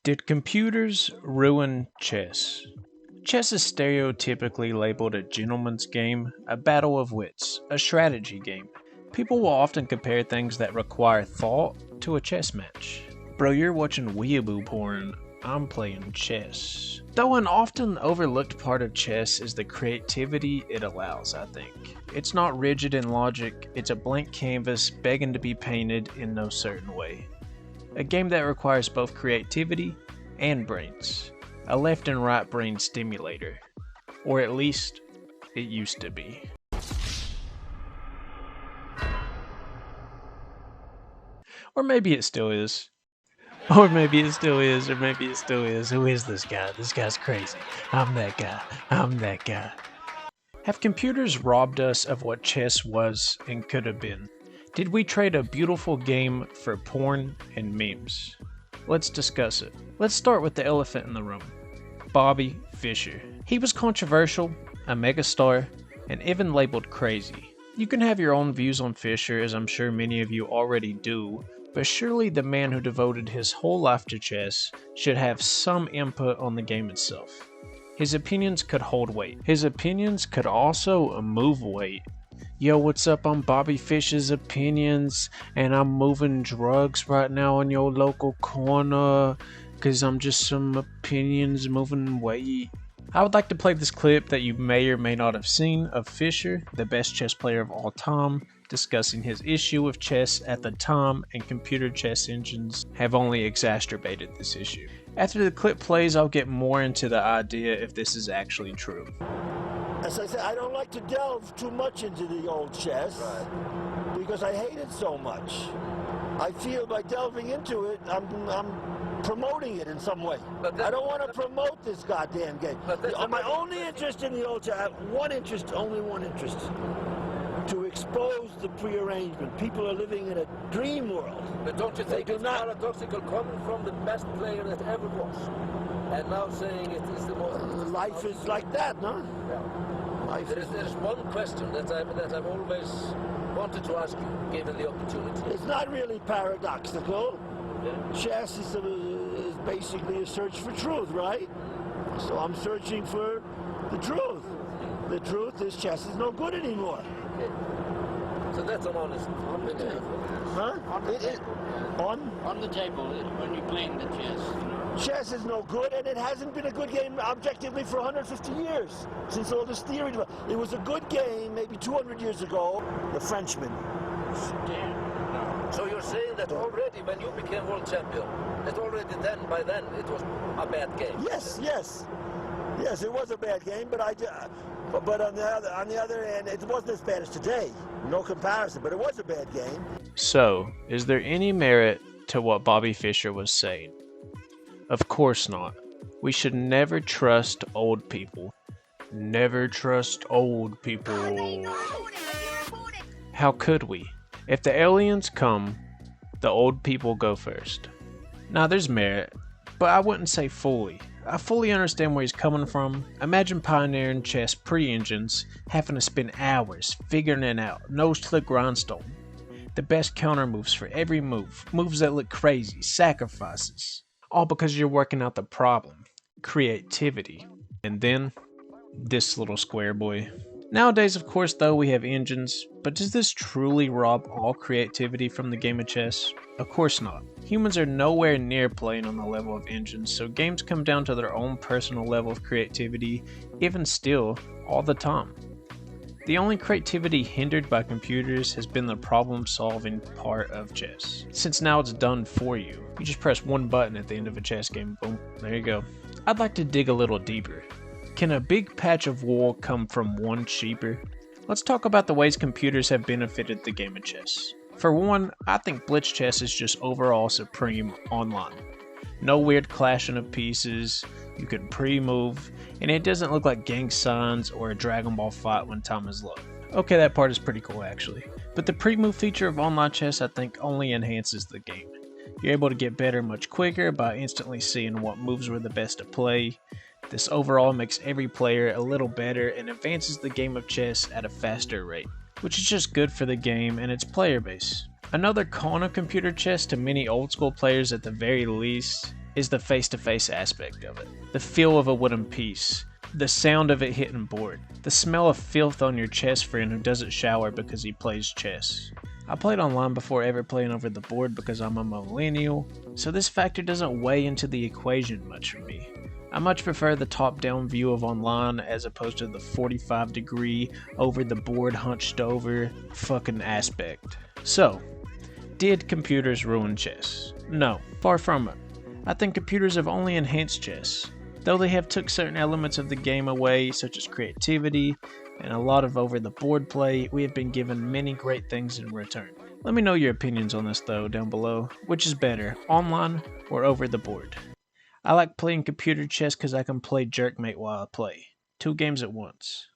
Did computers ruin chess? Chess is stereotypically labeled a gentleman's game, a battle of wits, a strategy game. People will often compare things that require thought to a chess match. Bro, you're watching weeaboo porn, I'm playing chess. Though an often overlooked part of chess is the creativity it allows, I think. It's not rigid in logic, it's a blank canvas begging to be painted in no certain way. A game that requires both creativity and brains. A left and right brain stimulator. Or at least, it used to be. Or maybe it still is. Or maybe it still is, or maybe it still is. Who is this guy? This guy's crazy. I'm that guy. I'm that guy. Have computers robbed us of what chess was and could have been? Did we trade a beautiful game for porn and memes? Let's discuss it. Let's start with the elephant in the room. Bobby Fischer. He was controversial, a megastar, and even labeled crazy. You can have your own views on Fischer, as I'm sure many of you already do, but surely the man who devoted his whole life to chess should have some input on the game itself. His opinions could hold weight. His opinions could also move weight. Yo, what's up? I'm Bobby Fischer's opinions, and I'm moving drugs right now in your local corner, cause I'm just some opinions moving weight. I would like to play this clip that you may or may not have seen of Fischer, the best chess player of all time, discussing his issue with chess at the time, and computer chess engines have only exacerbated this issue. After the clip plays, I'll get more into the idea if this is actually true. As I said, I don't like to delve too much into the old chess because I hate it so much. I feel by delving into it, I'm promoting it in some way. I don't want to promote this goddamn game. My only interest in the old chess, I have one interest, only one interest. To expose the prearrangement. People are living in a dream world. But don't you think it's paradoxical coming from the best player that ever was, and now saying it is the most... Life is like that, no? Yeah. There's one question that I've always wanted to ask you, given the opportunity. It's not really paradoxical. Yeah. Chess is basically a search for truth, right? So I'm searching for the truth. The truth is chess is no good anymore. Okay. So that's an honest. On the table. Huh? On the table when you're playing the chess. Chess is no good, and it hasn't been a good game objectively for 150 years, since all this theory developed. It was a good game maybe 200 years ago, the Frenchman. So you're saying that already when you became world champion, that already then, by then, it was a bad game? Yes, it was a bad game, but on the other hand, it wasn't as bad as today. No comparison, but it was a bad game. So, is there any merit to what Bobby Fischer was saying? Of course not. We should never trust old people. Never trust old people. How could we? If the aliens come, the old people go first. Now there's merit, but I wouldn't say fully. I fully understand where he's coming from. Imagine pioneering chess pre-engines, having to spend hours figuring it out, nose to the grindstone. The best counter moves for every move, moves that look crazy, sacrifices. All because you're working out the problem, creativity. And then, this little square boy. Nowadays, of course, though, we have engines, but does this truly rob all creativity from the game of chess? Of course not. Humans are nowhere near playing on the level of engines, so games come down to their own personal level of creativity, even still, all the time. The only creativity hindered by computers has been the problem-solving part of chess. Since now it's done for you. You just press one button at the end of a chess game, boom, there you go. I'd like to dig a little deeper. Can a big patch of wool come from one sheeper? Let's talk about the ways computers have benefited the game of chess. For one, I think Blitz chess is just overall supreme online. No weird clashing of pieces, you can pre-move, and it doesn't look like gang signs or a Dragon Ball fight when time is low. Okay, that part is pretty cool actually. But the pre-move feature of online chess I think only enhances the game. You're able to get better much quicker by instantly seeing what moves were the best to play. This overall makes every player a little better and advances the game of chess at a faster rate, which is just good for the game and its player base. Another con of computer chess to many old school players at the very least is the face-to-face aspect of it. The feel of a wooden piece. The sound of it hitting board. The smell of filth on your chess friend who doesn't shower because he plays chess. I played online before ever playing over the board because I'm a millennial, so this factor doesn't weigh into the equation much for me. I much prefer the top-down view of online as opposed to the 45-degree over the board hunched over fucking aspect. So, did computers ruin chess? No, far from it. I think computers have only enhanced chess. Though they have took certain elements of the game away, such as creativity and a lot of over-the-board play, we have been given many great things in return. Let me know your opinions on this though down below. Which is better, online or over the board? I like playing computer chess because I can play Jerkmate while I play. 2 games at once.